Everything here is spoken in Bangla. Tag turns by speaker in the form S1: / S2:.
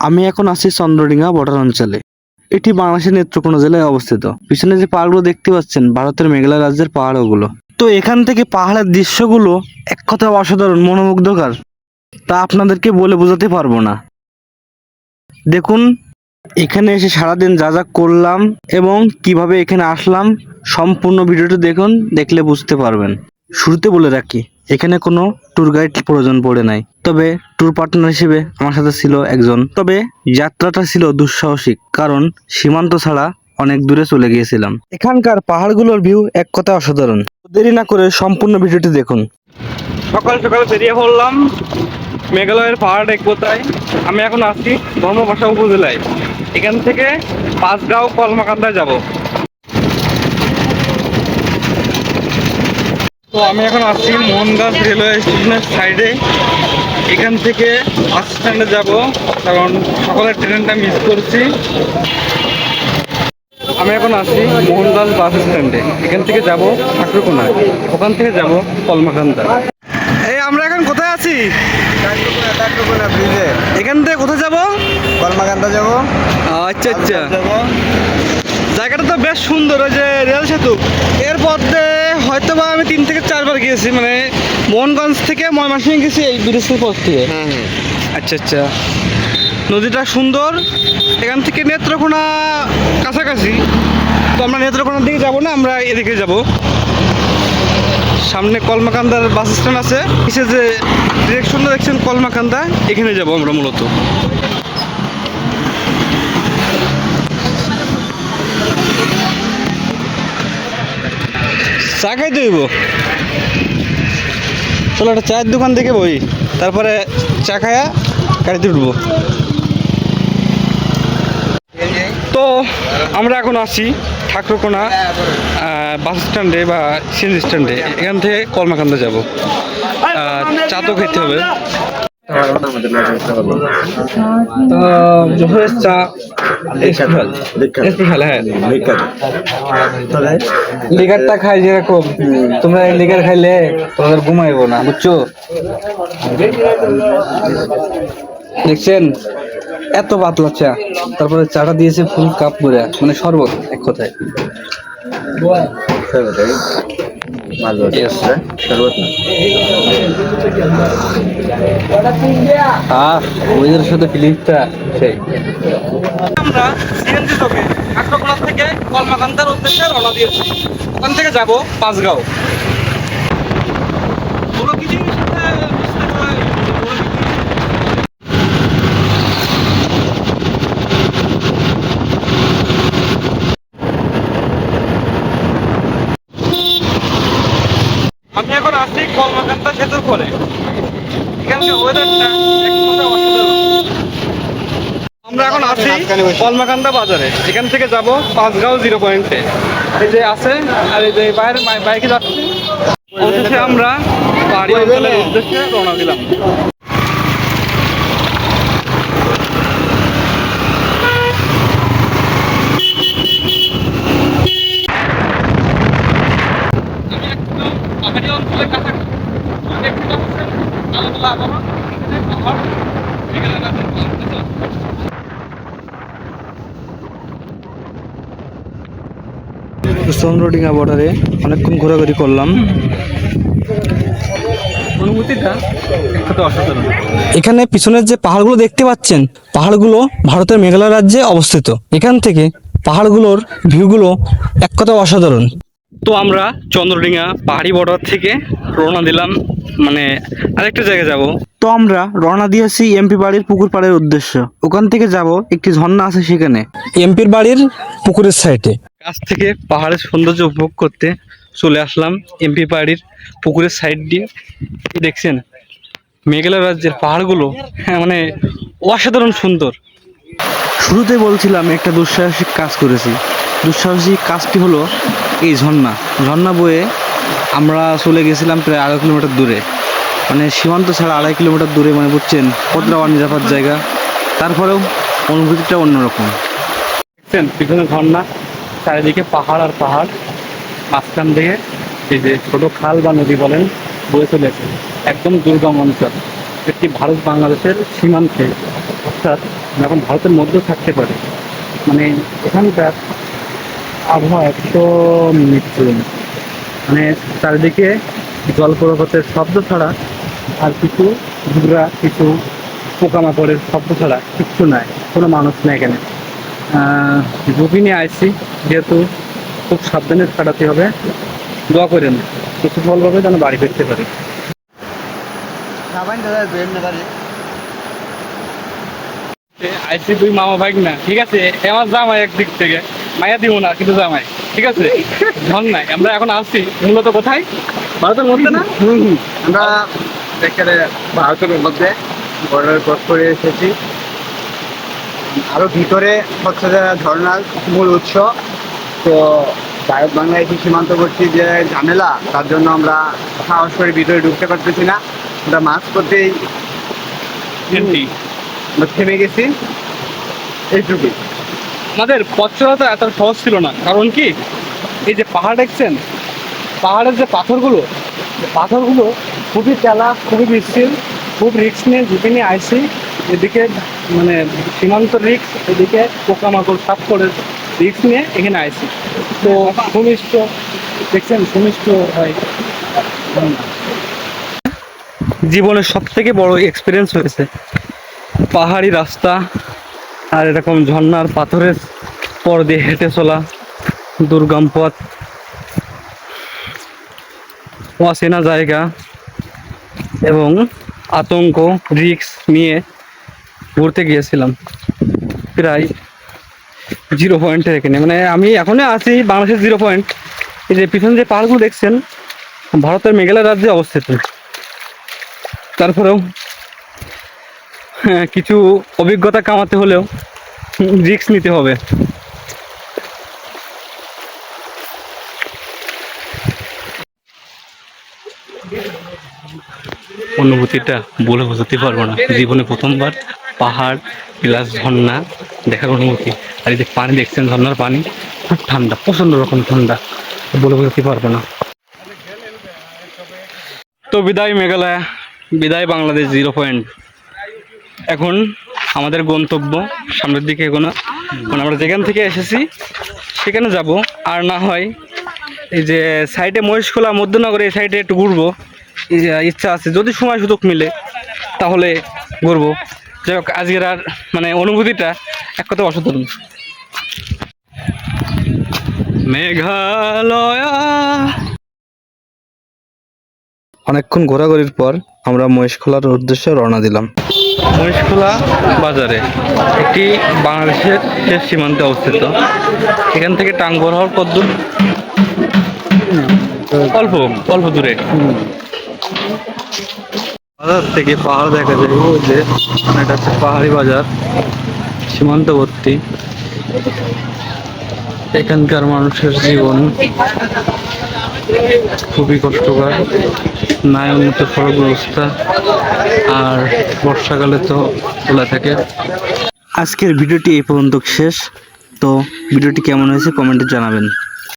S1: আমি এখন আছি চন্দ্রডিঙ্গা বর্ডার অঞ্চলে। এটি বাংলাদেশের নেত্রকোনা জেলায় অবস্থিত। পিছনে যে পাহাড়গুলো দেখতে পাচ্ছেন ভারতের মেঘালয় রাজ্যের পাহাড় ওগুলো। তো এখান থেকে পাহাড়ের দৃশ্যগুলো এক কথায় অসাধারণ, মনোমুগ্ধকর, তা আপনাদেরকে বলে বোঝাতে পারবো না। দেখুন, এখানে এসে সারাদিন যা যা করলাম এবং কিভাবে এখানে আসলাম, সম্পূর্ণ ভিডিওটি দেখুন, দেখলে বুঝতে পারবেন। শুরুতে বলে রাখি, এখানে কোনো ট্যুর গাইড প্রয়োজন পড়ে নাই, তবে ট্যুর পার্টনার হিসেবে আমার সাথে ছিল একজন। তবে যাত্রাটা ছিল দুঃসাহসিক, কারণ সীমান্ত ছাড়া অনেক দূরে চলে গিয়েছিলাম। এখানকার পাহাড়গুলোর ভিউ এক কথায় অসাধারণ। দেরি না করে সম্পূর্ণ ভিডিওটি দেখুন। সকাল সকাল বেরিয়ে পড়লাম মেঘালয়ের পাহাড় দেখবো তাই। আমি এখন আছি ধর্মপাশা উপজেলায়। এখান থেকে পাঁচগাঁও কলমাকান্দায় যাব। তো আমি এখন আছি মোহনগঞ্জ রেলওয়ে স্টেশনের সাইডে। এখান থেকে বাস স্ট্যান্ডে যাব, কারণ সকালের ট্রেনটা মিস করছি। আমি এখন আছি মোহনগঞ্জ বাস স্ট্যান্ডে। এখান থেকে যাব ঠাকুরকোনা, ওখান থেকে যাব কলমাকান্দা। এই আমরা এখন কোথায় আছি? ব্রিজে। এখান থেকে কোথায় যাব?
S2: কলমাকান্দা যাব।
S1: আচ্ছা আচ্ছা, জায়গাটা তো বেশ সুন্দর, ওই যে রেল সেতু। এর পথে হয়তো বা আমি 3 থেকে 4 বার গিয়েছি, মানে মোহনগঞ্জ থেকে ময়মনসিংহ গেছি এই ব্রিজের পথ থেকে। আচ্ছা আচ্ছা, নদীটা সুন্দর। এখান থেকে নেত্রকোনা কাছাকাছি, তো আমরা নেত্রকোনার দিকে যাব না, আমরা এদিকে যাব। সামনে কলমাকান্দার বাস স্ট্যান্ড আছে, এসে যে ডিরেকশনটা দেখছেন কলমাকান্দা, এখানে যাব আমরা মূলত। চা খাইতে হইব, চলো একটা চায়ের দোকান থেকে বই, তারপরে চা খায়া গাড়িতে উঠবো। তো আমরা এখন আছি ঠাকুরকোনা বাস স্ট্যান্ডে বা সিএনজি স্ট্যান্ডে। এখান থেকে কলমাকান্দা যাব, চা তো খেতে হবে। চা স্পেশাল, হ্যাঁ। লিগারটা খাই যেরকম, তোমরা লিগার খাইলে তোমাদের ঘুমাইবো না, বুঝছো? দেখছেন এত পাতলা চা, তারপরে চাটা দিয়েছে ফুল কাপ করে, মানে শরবত এক কথায়। ওদের সাথে ফিলিংসটা সেই। আমরা সিএনজি যোগে ঠাকুরকোনা থেকে কলমাকান্দার উদ্দেশ্যে রওনা দিয়েছি। ওখান থেকে যাব পাঁচগাঁও। কোনো কিছু আমি এখন আছি কলমাকান্দা সেতুর পরে। এখানকার ওয়েদারটা এক কথায় অসাধারণ। আমরা এখন আছি কলমাকান্দা বাজারে। এখান থেকে যাব পাঁচগাঁও 0 পয়েন্টে, এই যে আছে, আর এই যে বাইরে বাইকে যাচ্ছি। অবশেষে আমরা পাহাড়ি অঞ্চলের উদ্দেশ্যে রওনা দিলাম। চন্দ্রডিঙ্গা বর্ডারে অনেকক্ষণ ঘোরাঘুরি করলাম, অনুভূতিটা একটা অসাধারণ। এখানে পিছনের যে পাহাড়গুলো দেখতে পাচ্ছেন, পাহাড়গুলো ভারতের মেঘালয় রাজ্যে অবস্থিত। এখান থেকে পাহাড়গুলোর ভিউগুলো এক কথায় অসাধারণ। তো আমরা চন্দ্রডিঙ্গা পাহাড়ি বর্ডার থেকে রওনা দিলাম, মানে আরেকটা জায়গায় যাব। তো আমরা রওনা দিয়েছি এমপি বাড়ির পুকুর পাড়ের উদ্দেশ্য। ওখান থেকে যাব, একটি ঝর্ণা আছে সেখানে এমপির বাড়ির পুকুরের সাইডে। কাছ থেকে পাহাড়ের সৌন্দর্য উপভোগ করতে চলে আসলাম এমপি বাড়ির পুকুরের সাইড দিয়ে। দেখছেন মেঘালয় রাজ্যের পাহাড়গুলো, হ্যাঁ, মানে অসাধারণ সুন্দর। শুরুতে বলছিলাম একটা দুঃসাহসিক কাজ করেছি। দুঃসাহসিক কাজটি হলো এই ঝর্ণা বয়ে আমরা চলে গেছিলাম প্রায় 2.5 কিলোমিটার দূরে, মানে সীমান্ত ছাড়া 2.5 কিলোমিটার দূরে, মানে বুঝছেন কতটা অনিরাপদ জায়গা। তারপরেও অনুভূতিটা অন্যরকম। দেখছেন পিছনে ঝর্ণা, চারিদিকে পাহাড় আর পাহাড়, মাঝখান থেকে এই যে ছোট খাল বা নদী বলেন বয়ে চলেছে। একদম দুর্গম অঞ্চল, একটি ভারত বাংলাদেশের সীমান্তে, অর্থাৎ এখন ভারতের মধ্যেও থাকতে পারে। মানে এখানকার আবহাওয়া একদম নিশ্চয়ই, মানে চারিদিকে জলপ্রপাতের শব্দ ছাড়া আর কিছু ঘুরা, কিছু পোকামাকড়ের শব্দ ছাড়া কিচ্ছু নাই, কোনো মানুষ নেই এখানে। ঝুঁকি নিয়ে আইসি, যেহেতু খুব সাবধানে কাটাতে হবে। দোয়া করেন কিছু ফলভাবে যেন বাড়ি ফিরতে পারি। আইসি তুই মামা ভাই না, ঠিক আছে, আমার জামাই একদিক থেকে, মায়া দিব না কিন্তু জামাই, ঠিক আছে। ধন নাই, আমরা এখন আসছি মূলত কোথায়, ভারতের মধ্যে না।
S2: আমরা এখানে ভারতের মধ্যে বর্ডার ক্রস করে এসেছি। আরো ভিতরে হচ্ছে যে ঝর্ণার মূল উৎস। তো ভারত বাংলাদেশি সীমান্তবর্তী যে ঝামেলা, তার জন্য আমরা সাহস করে ভিতরে ঢুকতে পারতেছি না। আমরা মাছ করতেই আমরা থেমে গেছি, এইটুকুই।
S1: আমাদের পথ চলাটা এত সহজ ছিল না, কারণ কি এই যে পাহাড় দেখছেন, পাহাড়ের যে পাথরগুলো খুবই চালা, খুবই মিছিল, খুব রিস্ক নিয়ে ঝুঁকি নিয়ে আইসি। এদিকে মানে সীমান্ত রিস্ক, এদিকে পোকামাকড় সাপ করে রিস্ক নিয়ে এখানে আইসি। তো সুমিষ্ট দেখছেন, সুমিষ্ট হয়। জীবনের সব থেকে বড় এক্সপিরিয়েন্স হয়েছে পাহাড়ি রাস্তা আর এরকম ঝর্ণার পাথরের পর দিয়ে হেঁটে চলা, দুর্গম পথ, অচেনা জায়গা এবং আতঙ্ক, রিস্ক নিয়ে ঘুরতে গিয়েছিলাম প্রায় 0 পয়েন্টের এখানে। মানে আমি এখনই আছি বাংলাদেশের 0 পয়েন্ট। এই যে পিছনে যে পাহাড়গুলো দেখছেন, ভারতের মেঘালয় রাজ্যে অবস্থিত। তারপরেও কিছু অভিজ্ঞতা কামাতে হলেও রিস্ক নিতে হবে। অনুভূতিটা বলে বোঝাতে পারবো না। জীবনে প্রথমবার পাহাড় প্লাস ঝর্ণা দেখার অনুভূতি। আর এই যে পানি দেখছেন, ঝর্ণার পানি খুব ঠান্ডা, প্রচন্ড রকম ঠান্ডা, বলে বোঝাতে পারবো না। তো বিদায় মেঘালয়, বিদায় বাংলাদেশ 0 পয়েন্ট। এখন আমাদের গন্তব্য সামনের দিকে এগোনো, মানে আমরা যেখান থেকে এসেছি সেখানে যাব। আর না হয় এই যে সাইডে মহেশখোলা, মধ্যনগরে এই সাইডে একটু ঘুরবো, ইচ্ছা আছে, যদি সময় সুযোগ মিলে তাহলে ঘুরবো। যাই হোক, আজকের আর মানে অনুভূতিটা এক কথা অসাধারণ। মেঘালয়। অনেকক্ষণ ঘোরাঘুরির পর আমরা মহেশখোলার উদ্দেশ্যে রওনা দিলাম। মহেশখোলা বাজারে একটি বাংলাদেশের শেষ সীমান্তে অবস্থিত। এখান থেকে টাঙ্গর হওয়ার কত দূর? অল্প অল্প দূরে। বাজার থেকে পাহাড় দেখা যায়, ওই যে এটা হচ্ছে পাহাড়ি বাজার, সীমান্তবর্তী। এখানকার মানুষের জীবন খুবই কষ্টকর, নাই উন্নত সড়ক ব্যবস্থা, আর বর্ষাকালে তো খোলা থাকে। আজকের ভিডিওটি এই পর্যন্ত শেষ। তো ভিডিওটি কেমন হয়েছে কমেন্টে জানাবেন।